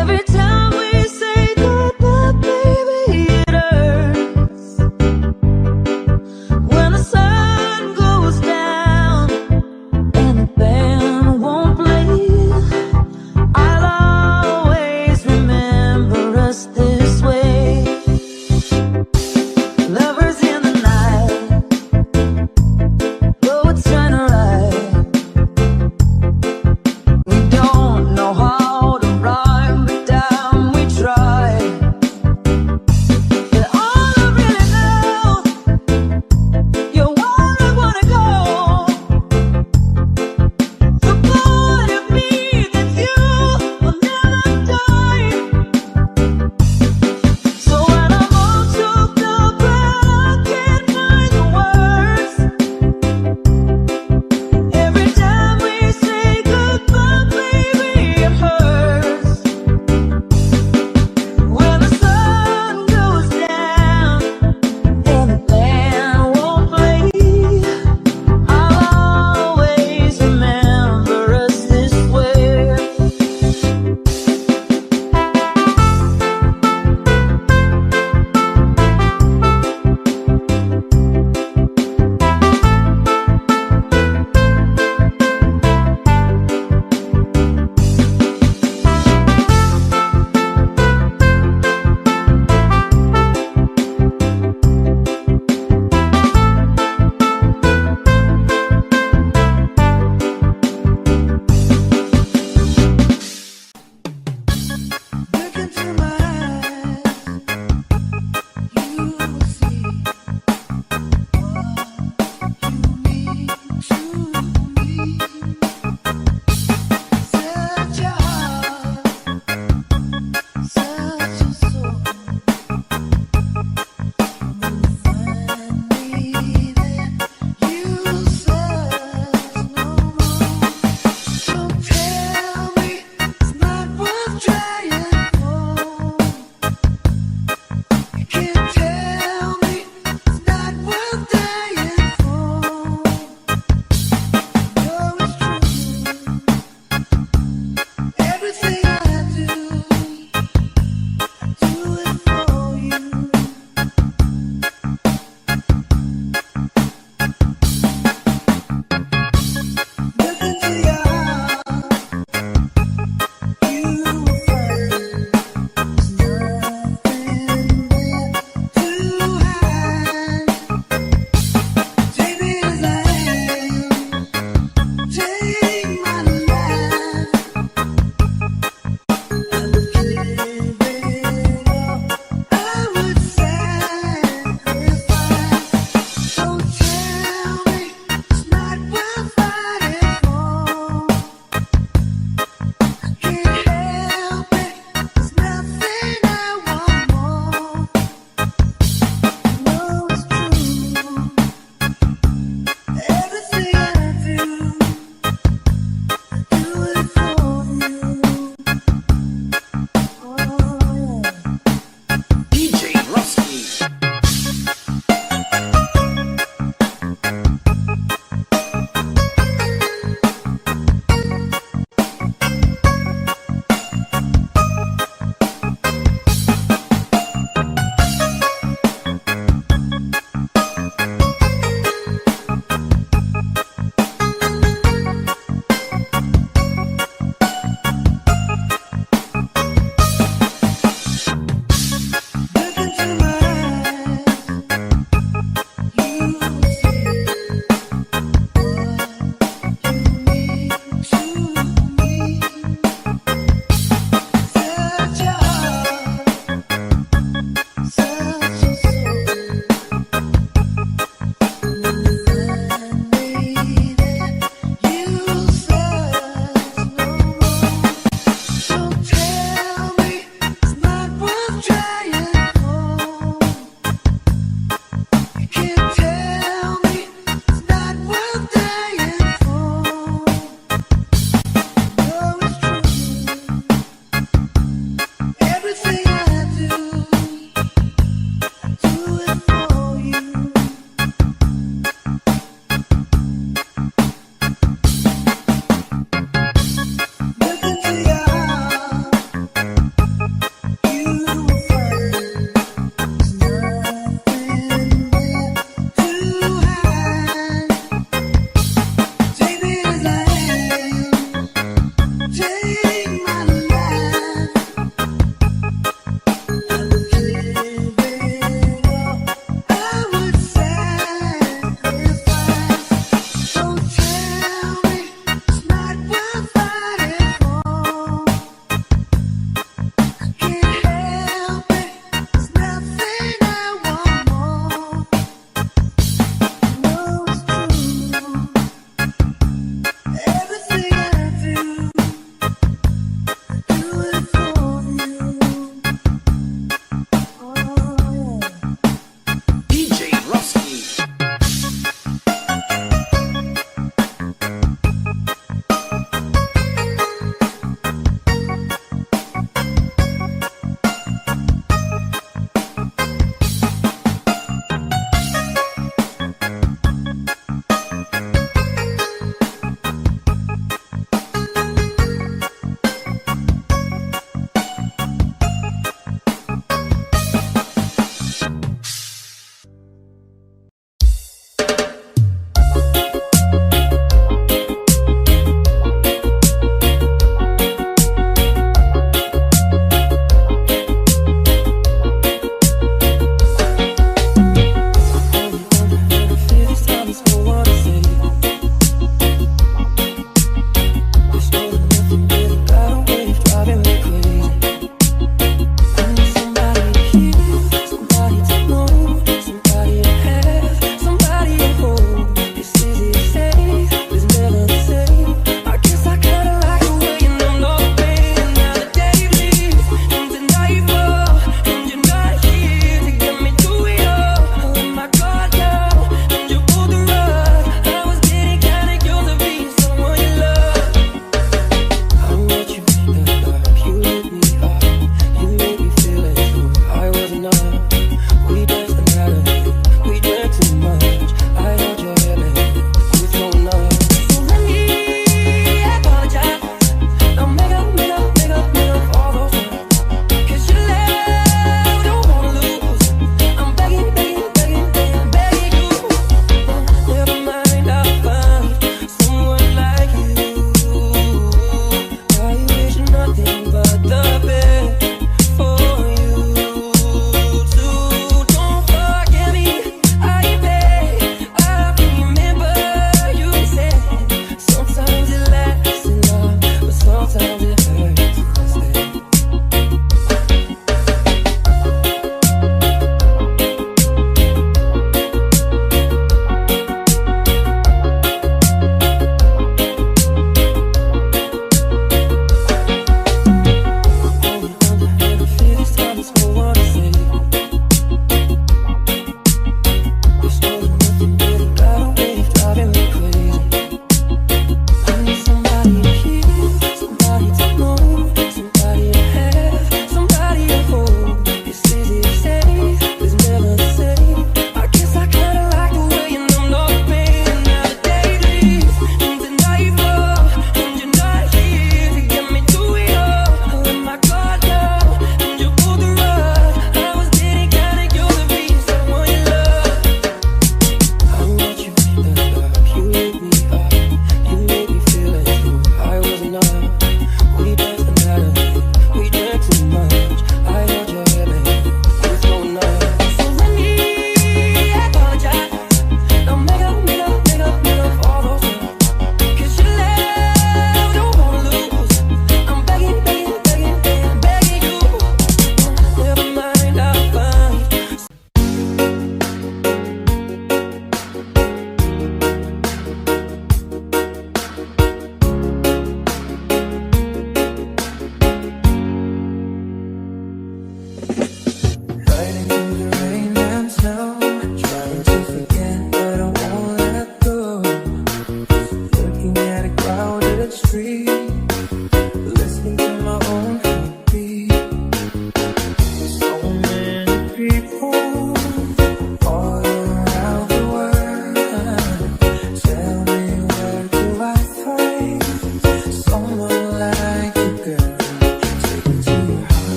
every time we say goodbye, baby, it hurts.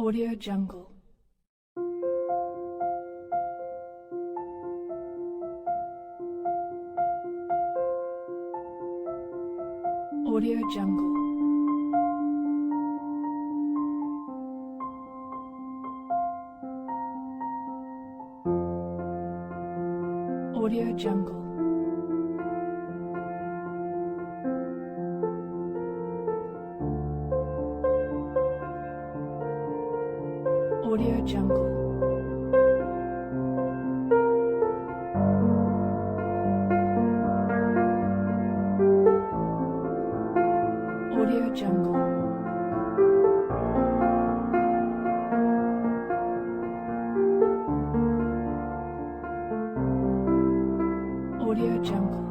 Audio Jungle. Audio Jungle. Audio Jungle. Audio Jungle. Audio Jungle. Audio Jungle. Audio Jungle.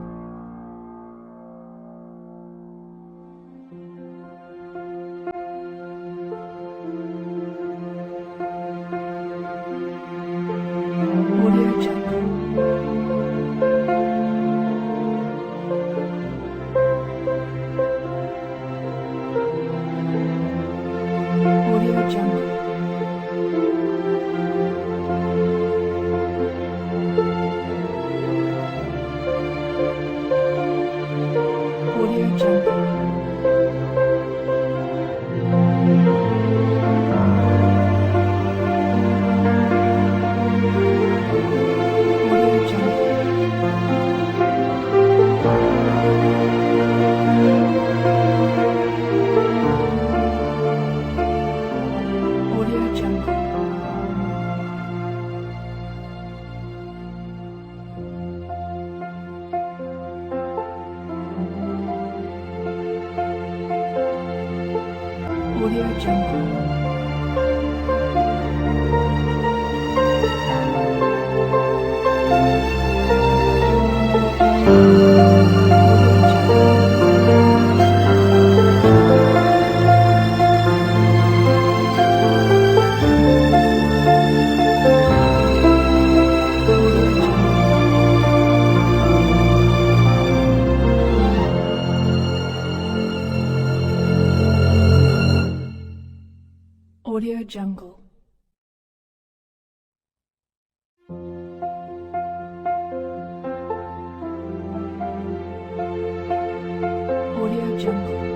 Audio Jungle. Audio Jungle. Audio Jungle. Audio Jungle. Audio Jungle. Audio Jungle. Audio Jungle.